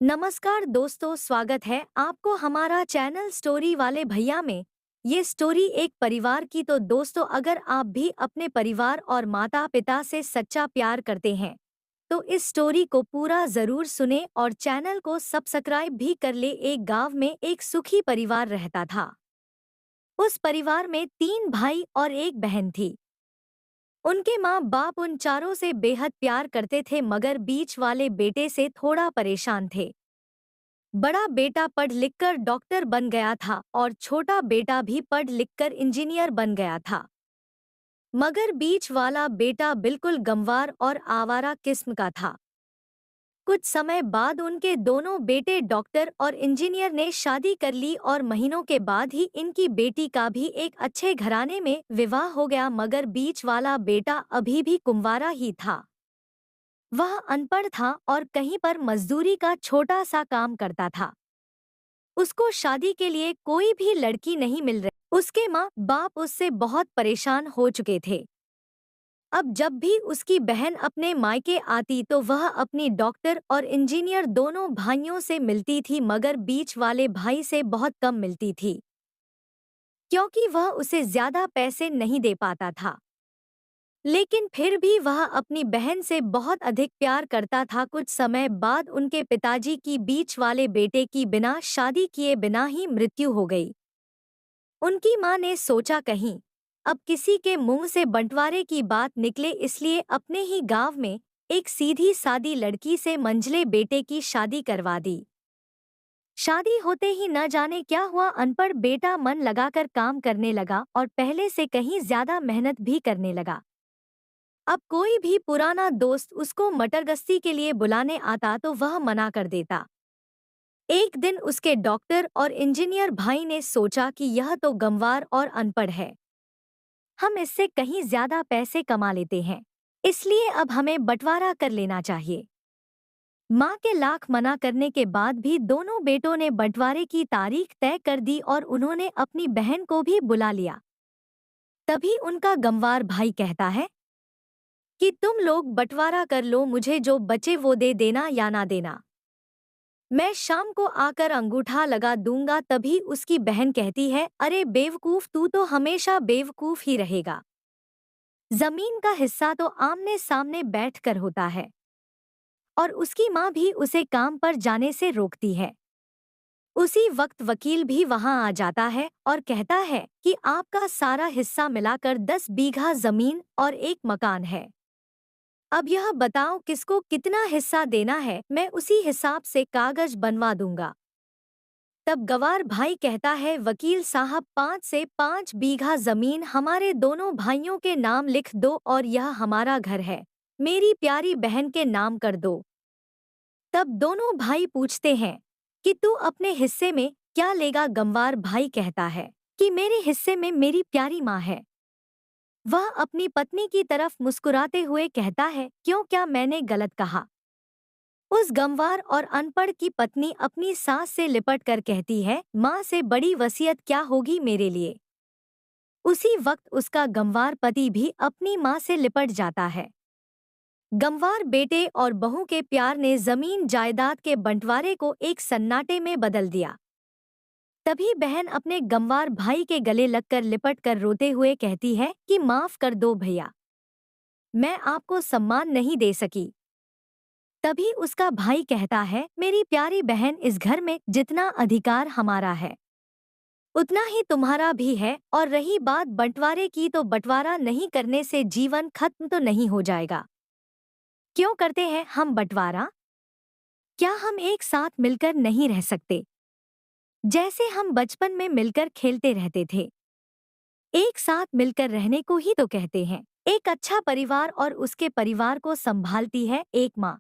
नमस्कार दोस्तों, स्वागत है आपको हमारा चैनल स्टोरी वाले भैया में। ये स्टोरी एक परिवार की। तो दोस्तों, अगर आप भी अपने परिवार और माता पिता से सच्चा प्यार करते हैं तो इस स्टोरी को पूरा जरूर सुने और चैनल को सब्सक्राइब भी कर ले। एक गांव में एक सुखी परिवार रहता था। उस परिवार में 3 भाई और एक बहन थी। उनके माँ बाप उन चारों से बेहद प्यार करते थे, मगर बीच वाले बेटे से थोड़ा परेशान थे। बड़ा बेटा पढ़ लिखकर डॉक्टर बन गया था और छोटा बेटा भी पढ़ लिखकर इंजीनियर बन गया था। मगर बीच वाला बेटा बिल्कुल गंवार और आवारा किस्म का था। कुछ समय बाद उनके दोनों बेटे डॉक्टर और इंजीनियर ने शादी कर ली और महीनों के बाद ही इनकी बेटी का भी एक अच्छे घराने में विवाह हो गया। मगर बीच वाला बेटा अभी भी कुंवारा ही था। वह अनपढ़ था और कहीं पर मजदूरी का छोटा सा काम करता था। उसको शादी के लिए कोई भी लड़की नहीं मिल रही। उसके माँ बाप उससे बहुत परेशान हो चुके थे। अब जब भी उसकी बहन अपने मायके आती तो वह अपनी डॉक्टर और इंजीनियर दोनों भाइयों से मिलती थी, मगर बीच वाले भाई से बहुत कम मिलती थी, क्योंकि वह उसे ज्यादा पैसे नहीं दे पाता था। लेकिन फिर भी वह अपनी बहन से बहुत अधिक प्यार करता था। कुछ समय बाद उनके पिताजी की बीच वाले बेटे की बिना शादी किए बिना ही मृत्यु हो गई। उनकी मां ने सोचा कहीं अब किसी के मुंह से बंटवारे की बात निकले, इसलिए अपने ही गांव में एक सीधी सादी लड़की से मंझले बेटे की शादी करवा दी। शादी होते ही न जाने क्या हुआ, अनपढ़ बेटा मन लगाकर काम करने लगा और पहले से कहीं ज्यादा मेहनत भी करने लगा। अब कोई भी पुराना दोस्त उसको मटरगश्ती के लिए बुलाने आता तो वह मना कर देता। एक दिन उसके डॉक्टर और इंजीनियर भाई ने सोचा कि यह तो गंवार और अनपढ़ है, हम इससे कहीं ज्यादा पैसे कमा लेते हैं, इसलिए अब हमें बंटवारा कर लेना चाहिए। माँ के लाख मना करने के बाद भी दोनों बेटों ने बंटवारे की तारीख तय कर दी और उन्होंने अपनी बहन को भी बुला लिया। तभी उनका गंवार भाई कहता है कि तुम लोग बंटवारा कर लो, मुझे जो बचे वो दे देना या ना देना, मैं शाम को आकर अंगूठा लगा दूंगा। तभी उसकी बहन कहती है, अरे बेवकूफ, तू तो हमेशा बेवकूफ ही रहेगा। जमीन का हिस्सा तो आमने सामने बैठकर होता है। और उसकी माँ भी उसे काम पर जाने से रोकती है। उसी वक्त वकील भी वहां आ जाता है और कहता है कि आपका सारा हिस्सा मिलाकर 10 बीघा जमीन और एक मकान है। अब यह बताओ किसको कितना हिस्सा देना है, मैं उसी हिसाब से कागज बनवा दूंगा। तब गवार भाई कहता है, वकील साहब, 5 से 5 बीघा जमीन हमारे दोनों भाइयों के नाम लिख दो और यह हमारा घर है, मेरी प्यारी बहन के नाम कर दो। तब दोनों भाई पूछते हैं कि तू अपने हिस्से में क्या लेगा। गंवार भाई कहता है कि मेरे हिस्से में मेरी प्यारी माँ है। वह अपनी पत्नी की तरफ मुस्कुराते हुए कहता है, क्यों, क्या मैंने गलत कहा? उस गंवार और अनपढ़ की पत्नी अपनी सास से लिपट कर कहती है, माँ से बड़ी वसीयत क्या होगी मेरे लिए। उसी वक्त उसका गंवार पति भी अपनी माँ से लिपट जाता है। गंवार बेटे और बहू के प्यार ने जमीन जायदाद के बंटवारे को एक सन्नाटे में बदल दिया। तभी बहन अपने गंवार भाई के गले लगकर लिपट कर रोते हुए कहती है कि माफ कर दो भैया, मैं आपको सम्मान नहीं दे सकी। तभी उसका भाई कहता है, मेरी प्यारी बहन, इस घर में जितना अधिकार हमारा है उतना ही तुम्हारा भी है, और रही बात बंटवारे की, तो बंटवारा नहीं करने से जीवन खत्म तो नहीं हो जाएगा। क्यों करते हैं हम बंटवारा? क्या हम एक साथ मिलकर नहीं रह सकते, जैसे हम बचपन में मिलकर खेलते रहते थे? एक साथ मिलकर रहने को ही तो कहते हैं। एक अच्छा परिवार और उसके परिवार को संभालती है एक माँ।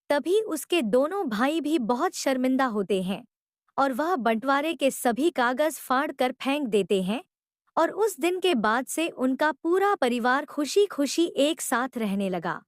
तभी उसके दोनों भाई भी बहुत शर्मिंदा होते हैं और वह बंटवारे के सभी कागज फाड़ कर फेंक देते हैं, और उस दिन के बाद से उनका पूरा परिवार खुशी खुशी एक साथ रहने लगा।